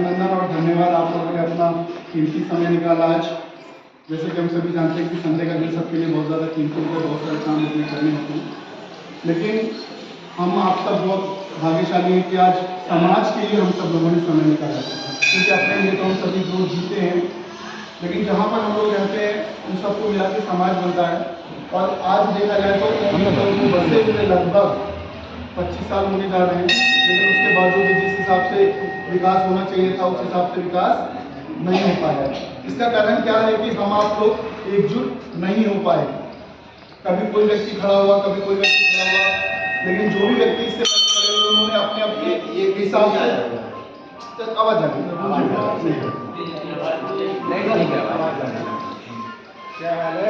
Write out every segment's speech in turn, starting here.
अभिनंदन और धन्यवाद, आप लोगों ने अपना कीमती समय निकाला आज। जैसे कि हम सभी जानते हैं कि संडे का दिन सबके लिए बहुत ज़्यादा कीमती होता है, बहुत सारे काम अपने करने होते हैं, लेकिन हम आप सब बहुत भाग्यशाली हैं कि आज समाज के लिए हम सब लोगों ने समय निकाला, क्योंकि अपने लिए तो हम सभी लोग जीते हैं, लेकिन जहाँ पर हम लोग रहते हैं उन सबको मिला के समाज बनता है। और आज देखा जाए तो बसे हुए लगभग 25 साल होने जा रहे हैं, लेकिन उसके बावजूद भी जिस हिसाब से विकास होना चाहिए था उस हिसाब से विकास नहीं हो पाया। इसका कारण क्या है कि हम आप लोग एकजुट नहीं हो पाए। कभी कोई व्यक्ति खड़ा हुआ, कभी कोई व्यक्ति खड़ा हुआ, लेकिन जो भी व्यक्ति इससे पहले खड़े हुए उन्होंने अपने अपने एक हिसाब से आवाज आ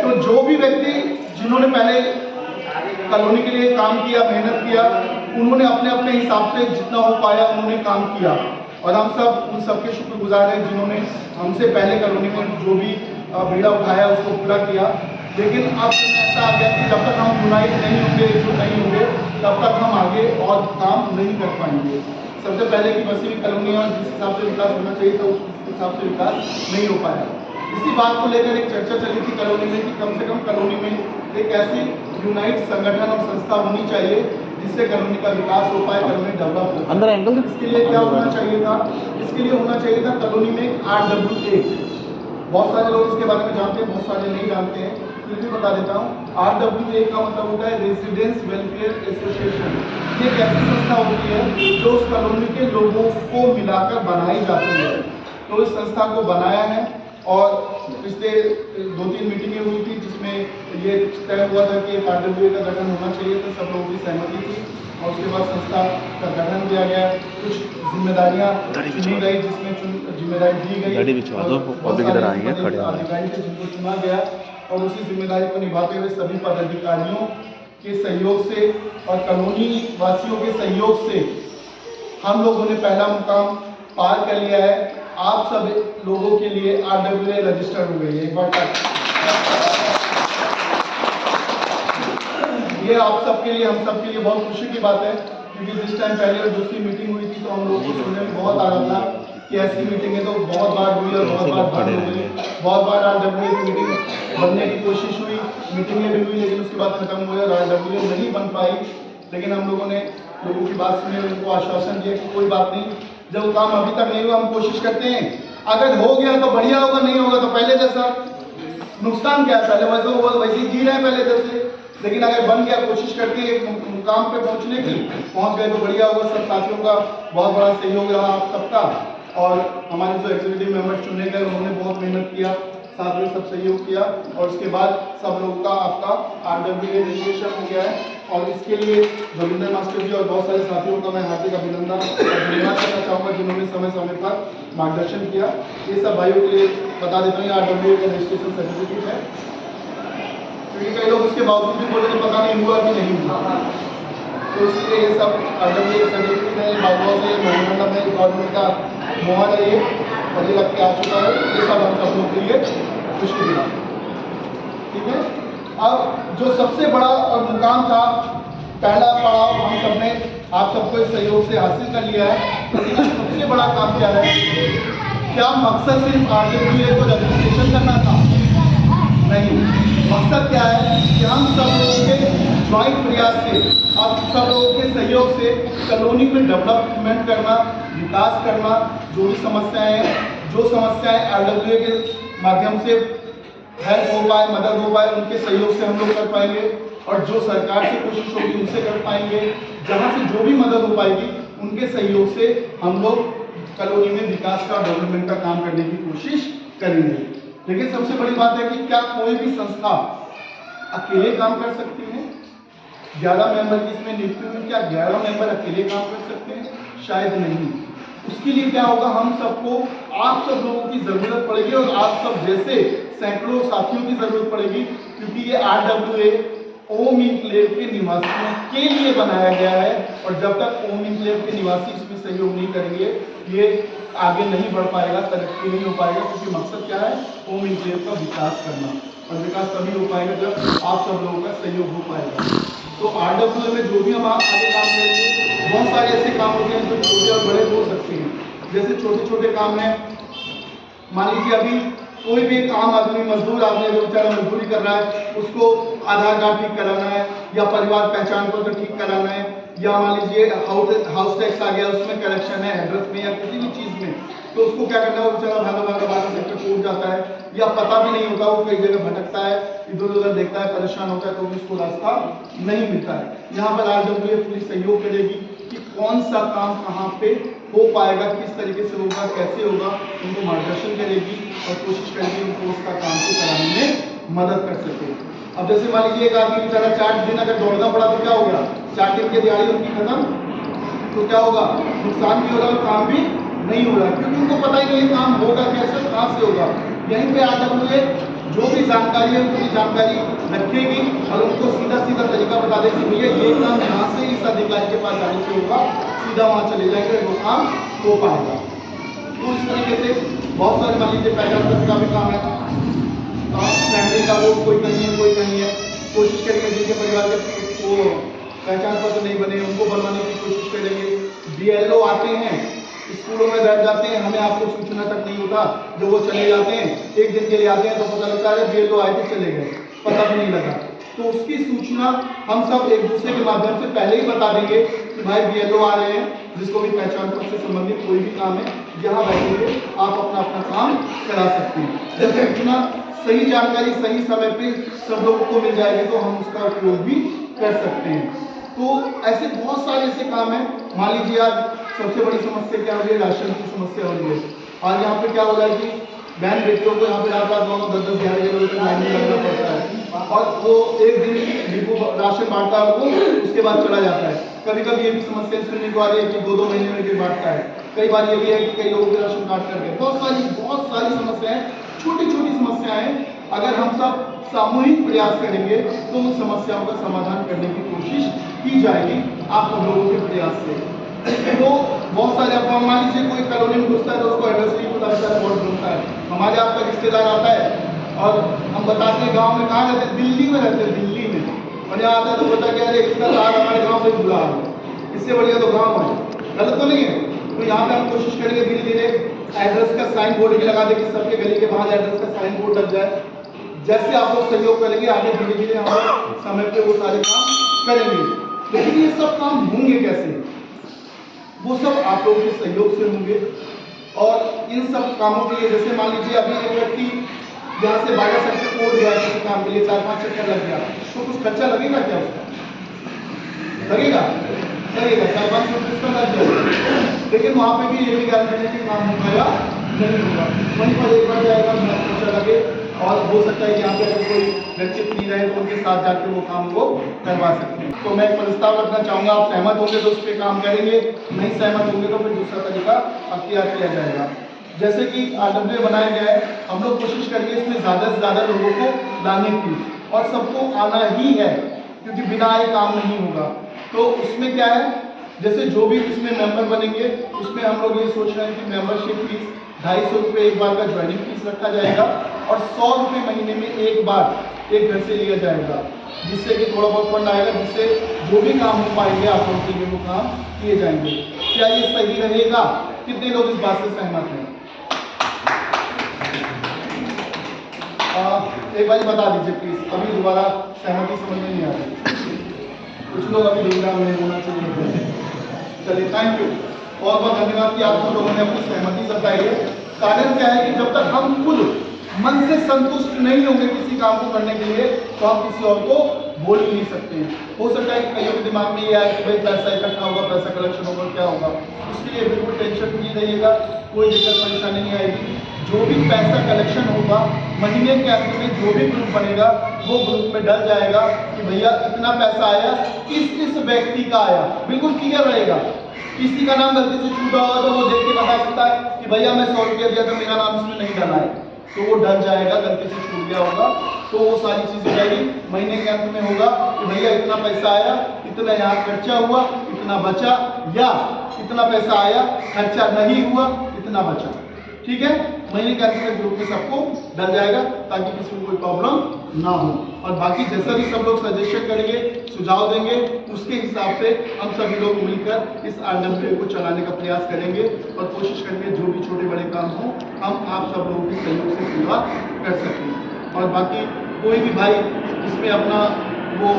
तो जो भी व्यक्ति जिन्होंने पहले कॉलोनी के लिए काम किया, मेहनत किया, उन्होंने अपने अपने हिसाब से जितना हो पाया उन्होंने काम किया, और हम सब उन सबके शुक्रगुजार हैं जिन्होंने हमसे पहले कॉलोनी में जो भी बीड़ा उठाया उसको पूरा किया। लेकिन अब ऐसा आ गया कि जब तक हम यूनाइट नहीं होंगे, एकजुट नहीं होंगे, तब तक हम आगे और काम नहीं कर पाएंगे। सबसे पहले की बसी हुई कॉलोनी और जिस हिसाब से विकास होना चाहिए था उस हिसाब से विकास नहीं हो पाया। इसी बात को लेकर एक चर्चा चली थी कॉलोनी में कि कम से कम कॉलोनी में एक ऐसी यूनाइट संगठन और संस्था होनी चाहिए जिससे कॉलोनी का विकास हो पाए, कॉलोनी डेवलप हो पाए। इसके लिए क्या होना चाहिए था? इसके लिए होना चाहिए था कॉलोनी में एक RWA। बहुत सारे लोग इसके बारे में जानते हैं, बहुत सारे नहीं जानते हैं, फिर भी बता देता हूँ। RWA का मतलब होता है रेजिडेंस वेलफेयर एसोसिएशन। ये एक ऐसी संस्था होती है जो उस कॉलोनी के लोगों को मिलाकर बनाई जाती है। तो इस संस्था को बनाया है और पिछले 2-3 मीटिंगें हुई थी जिसमें ये तय हुआ था कि RWA का गठन होना चाहिए था, सब लोगों की सहमति थी, और उसके बाद संस्था का गठन किया गया। कुछ जिम्मेदारियां चुनी गई, जिसमें जिम्मेदारी दी गई अधिकारी थे जिनको चुना गया, और उसी जिम्मेदारी को निभाते हुए सभी पदाधिकारियों के सहयोग से और कॉलोनी वासियों के सहयोग से हम लोगों ने पहला मुकाम पार कर लिया है। आप सब लोगों के लिए RWA रजिस्टर हो गई है। एक बार ये आप सबके लिए, हम सबके लिए बहुत खुशी की बात है, क्योंकि जिस टाइम पहले और दूसरी मीटिंग हुई थी तो हम लोगों को सुनने में बहुत आ रहा था कि ऐसी मीटिंगें तो बहुत बार हुई और बहुत बार बंद हो गई। बहुत बार RWA की मीटिंग बनने की कोशिश हुई, मीटिंगें भी हुई, लेकिन उसके बाद खत्म हुए और RWA नहीं बन पाई। लेकिन हम लोगों ने लोगों की बात सुनी, उनको आश्वासन दिया कि कोई बात नहीं, जब काम अभी तक नहीं हुआ हम कोशिश करते हैं, अगर हो गया तो बढ़िया होगा, नहीं होगा तो पहले जैसा। नुकसान क्या है? पहले वैसे हुआ वैसे ही जी रहे हैं पहले जैसे, लेकिन अगर बन गया, कोशिश करके एक मुकाम पे पहुंचने की, पहुंच गए तो बढ़िया होगा। सब साथियों का बहुत बड़ा सहयोग रहा आप सबका, और हमारे जो एग्जीक्यूटिव मेंबर चुने गए उन्होंने बहुत मेहनत किया, साथ में सब सहयोग किया, और उसके बाद सब लोगों का आपका RWA रजिस्ट्रेशन हो गया है। और इसके लिए जोगिंदर मास्टर जी और बहुत सारे साथियों का मैं हार्दिक अभिनंदन और धन्यवाद करना चाहूँगा जिन्होंने समय समय पर मार्गदर्शन किया। ये सब भाइयों के लिए बता देता हूँ, RWA का रजिस्ट्रेशन सर्टिफिकेट है, क्योंकि कई लोग उसके बावजूद भी बोले तो पता नहीं हुआ कि नहीं हुआ, तो इसलिए ये सब RWA सर्टिफिकेट है। बाबुआ से मोहम्मद में गवर्नमेंट का मोहर है ये, और ये लग के आ चुका है। ये सब हम सब लोग के लिए खुशी की बात, ठीक है। अब जो सबसे बड़ा और मुकाम था, पहला पड़ाव हम सबने आप सबको इस सहयोग से हासिल कर लिया है, लेकिन सबसे बड़ा काम क्या है? क्या मकसद सिर्फ RWA को रजिस्ट्रेशन करना था? नहीं, मकसद क्या है कि हम सब लोगों के ज्वाइंट प्रयास से, आप सब लोगों के सहयोग से कॉलोनी में डेवलपमेंट करना, विकास करना, जो भी समस्याएं हैं, जो समस्याएं RWA के माध्यम से हेल्प हो पाए, मदद हो पाए, उनके सहयोग से हम लोग कर पाएंगे, और जो सरकार से कोशिश होगी उनसे कर पाएंगे। जहाँ से जो भी मदद हो पाएगी उनके सहयोग से हम लोग कॉलोनी में विकास का, डेवलपमेंट का काम करने की कोशिश करेंगे। लेकिन सबसे बड़ी बात है कि क्या कोई भी संस्था अकेले काम कर सकती है? 11 मेंबर की इसमें नियुक्ति हुई, क्या 11 मेंबर अकेले काम कर सकते हैं? शायद नहीं। उसके लिए क्या होगा, हम सबको, आप सब लोगों की जरूरत पड़ेगी, और आप सब जैसे सैकड़ों साथियों की जरूरत पड़ेगी, क्योंकि ये RWA ओम इनक्लेव के निवासियों के लिए बनाया गया है, और जब तक ओम इनक्लेव के निवासी इसमें सहयोग नहीं करेंगे ये आगे नहीं बढ़ पाएगा, तरक्की नहीं हो पाएगा, क्योंकि मकसद क्या है? ओम इनक्लेव का विकास करना, और विकास तभी हो पाएगा जब आप सब लोगों का सहयोग हो पाएगा। तो RWA में जो भी हम आगे काम करेंगे, बहुत सारे ऐसे काम होते हैं जो छोटे और बड़े हो सकते हैं, जैसे छोटे छोटे काम हैं, मान लीजिए अभी कोई भी एक आम आदमी मजदूर आदमी अगर बेचारा मजदूरी कर रहा है, उसको आधार कार्ड ठीक कराना है या परिवार पहचान पत्र ठीक कराना है, या मान लीजिए हाउस टैक्स आ गया उसमें करेक्शन है एड्रेस में या किसी भी चीज़ में, तो उसको क्या करना है, वो बेचारा भागा भागा भागा सेक्टर टूट जाता है या पता भी नहीं होता, वो कई जगह भटकता है, इधर उधर देखता है, परेशान होता है, तो उसको रास्ता नहीं मिलता है। यहाँ पर RWA पूरी सहयोग करेगी कि कौन सा काम कहाँ पे हो पाएगा, किस तरीके से होगा, कैसे होगा, उनको मार्गदर्शन करेगी और कोशिश करेगी उनको उसका काम को कराने में मदद कर सके। अब जैसे मान लीजिए एक आदमी बेचारा 4 दिन अगर दौड़ना पड़ा तो क्या हो गया, 4 दिन की दिहाड़ी उनकी खत्म, तो क्या होगा, नुकसान भी हो रहा है और काम भी नहीं हो रहा है, क्योंकि उनको पता ही नहीं काम होगा कैसे, कहाँ से होगा। यहीं पे RWA जो भी जानकारी है उनकी जानकारी रखेगी और उनको सीधा सीधा तरीका बता देगी, भैया ये काम यहाँ से इस अधिकारी के पास जाने से होगा, सीधा वहाँ चले जाएंगे, वो काम हो पाएगा। तो इस तरीके से बहुत सारे मान लीजिए पहचान पत्र का भी काम है, फैमिली का वो कोई कहीं है, कोशिश करेंगे जिनके परिवार के वो पहचान पत्र नहीं बने उनको बनवाने की कोशिश करेंगे। BLO आते हैं, स्कूलों में बैठ जाते हैं, हमें आपको सूचना तक नहीं होता, जब वो चले जाते हैं 1 दिन के लिए आते हैं तो पता लगता है BLO आए थे चले गए, पता भी नहीं लगा। तो उसकी सूचना हम सब एक दूसरे के माध्यम से पहले ही बता देंगे कि भाई BLO आ रहे हैं, जिसको भी पहचान पत्र से संबंधित कोई भी काम है यहाँ बैठेंगे, आप अपना अपना काम करा सकते हैं। जब सूचना सही जानकारी सही समय पे सब लोगों को मिल जाएगी तो हम उसका उपयोग भी कर सकते हैं। तो ऐसे बहुत सारे ऐसे काम हैं। मान लीजिए आज सबसे बड़ी समस्या क्या हो रही है, राशन की समस्या हो रही है। आज यहाँ पे क्या हो रहा है कि बहन बेटियों को यहाँ पे रात 9-10 11 बजे तक लाइन में लगना पड़ता है और वो एक दिन डिपो राशन बांटता है उनको, उसके बाद चला जाता है। कभी कभी ये भी समस्या सुनने को आ रही है कि 2-2 महीने में भी बांटता है। कई बार ये भी है कि कई लोगों के राशन कार्ड कर गए। बहुत सारी समस्याएं, छोटी छोटी समस्याएं, अगर हम सब सामूहिक प्रयास करेंगे तो उन समस्याओं का समाधान करने की कोशिश की जाएगी आप सब लोगों के प्रयास से। तो बहुत सारे अब मान लीजिए कोई कॉलोनी में घुसता है तो उसको एड्रेस नहीं पता रहता है, बहुत घूमता है। हमारे आपका रिश्तेदार आता है और हम बताते हैं गाँव में कहाँ रहते हैं, दिल्ली में रहते हैं, दिल्ली में, और यहाँ आता है तो पता क्या है इसका साथ हमारे गाँव से जुड़ा है, इससे बढ़िया तो गाँव है, गलत तो नहीं है। तो यहाँ पे हम कोशिश करेंगे धीरे धीरे एड्रेस का साइन बोर्ड भी लगा दे कि सबके गली के बाहर एड्रेस का साइन बोर्ड लग जाए। जैसे आप लोग सहयोग करेंगे आगे धीरे धीरे हम समय पे वो सारे काम करेंगे। लेकिन ये सब काम होंगे कैसे, वो सब आप लोगों के सहयोग से होंगे। और इन सब कामों के लिए जैसे मान लीजिए अभी एक व्यक्ति यहाँ से 12 सेक्टर कोड गया किसी काम के लिए, 4-5 चक्कर लग गया, तो कुछ खर्चा लगेगा क्या उसका, लगेगा 4-5 उसका लग जाएगा। लेकिन वहाँ पे भी ये भी गारंटी है कि काम होगा या नहीं होगा, वहीं पर एक बार जाएगा खर्चा लगे। और हो सकता है कि यहाँ पे अगर कोई व्यक्ति फ्री रहे तो उनके साथ जाकर वो काम को करवा सकते हैं। तो मैं एक प्रस्ताव रखना चाहूँगा, आप सहमत होंगे तो उस पर काम करेंगे, नहीं सहमत होंगे तो फिर दूसरा तरीका अख्तियार किया जाएगा। जैसे कि RWA बनाया गया है, हम लोग कोशिश करेंगे इसमें ज़्यादा से ज़्यादा लोगों को लाने की, और सबको आना ही है क्योंकि बिना आए काम नहीं होगा। तो उसमें क्या है, जैसे जो भी इसमें मेंबर बनेंगे उसमें हम लोग ये सोच रहे हैं कि मेंबरशिप फीस 250 रुपये एक बार का ज्वाइनिंग फीस रखा जाएगा और 100 रुपये महीने में एक बार एक घर से लिया जाएगा, जिससे कि थोड़ा बहुत फंड आएगा, जिससे जो भी काम हो पाएंगे आप लोगों के लिए वो काम किए जाएंगे। क्या ये सही रहेगा? कितने लोग इस बात से सहमत हैं? एक बार बता दीजिए प्लीज, अभी दोबारा सहमति समझ में नहीं आ रही, कुछ लोग अभी दिमाग में होना चाहिए। चलिए, थैंक यू, बहुत बहुत धन्यवाद कि आप सब लोगों ने अपनी सहमति जताई है। कारण क्या है कि जब तक हम खुद मन से संतुष्ट नहीं होंगे किसी काम को करने के लिए तो हम किसी और को बोल ही नहीं सकते हैं। हो सकता है कि कईयों के दिमाग में ये आए कि भाई पैसा इकट्ठा होगा, पैसा कलेक्शन होगा, क्या होगा, उसके लिए बिल्कुल टेंशन नहीं रहिएगा, कोई दिक्कत परेशानी नहीं आएगी। जो भी पैसा कलेक्शन होगा महीने के अंत में जो भी ग्रुप बनेगा वो ग्रुप में डल जाएगा कि भैया इतना पैसा आया, किस व्यक्ति का आया, बिल्कुल क्लियर रहेगा। किसी का नाम गलती से छूटा होगा तो वो देख के बता सकता है कि भैया मैं 100 रुपया दिया था, मेरा नाम इसमें नहीं डाला है, तो वो डल जाएगा, गलती से छूट गया होगा तो वो सारी चीज़ हो जाएगी। महीने के अंत में होगा कि भैया इतना पैसा आया, इतना यहाँ खर्चा हुआ, इतना बचा, या इतना पैसा आया, खर्चा नहीं हुआ, इतना बचा। ठीक है, महीने के अंत में ग्रुप में सबको डल जाएगा ताकि किसी को कोई प्रॉब्लम ना हो। और बाकी जैसा भी सब लोग सजेशन करेंगे, सुझाव देंगे, उसके हिसाब से हम सभी लोग मिलकर इस RWA को चलाने का प्रयास करेंगे और कोशिश करेंगे जो भी छोटे बड़े काम हो हम आप सब लोगों के सहयोग से पूरा कर सकें। और बाकी कोई भी भाई इसमें अपना वो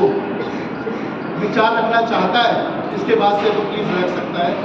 विचार रखना चाहता है इसके बाद से तो प्लीज़ रख सकता है।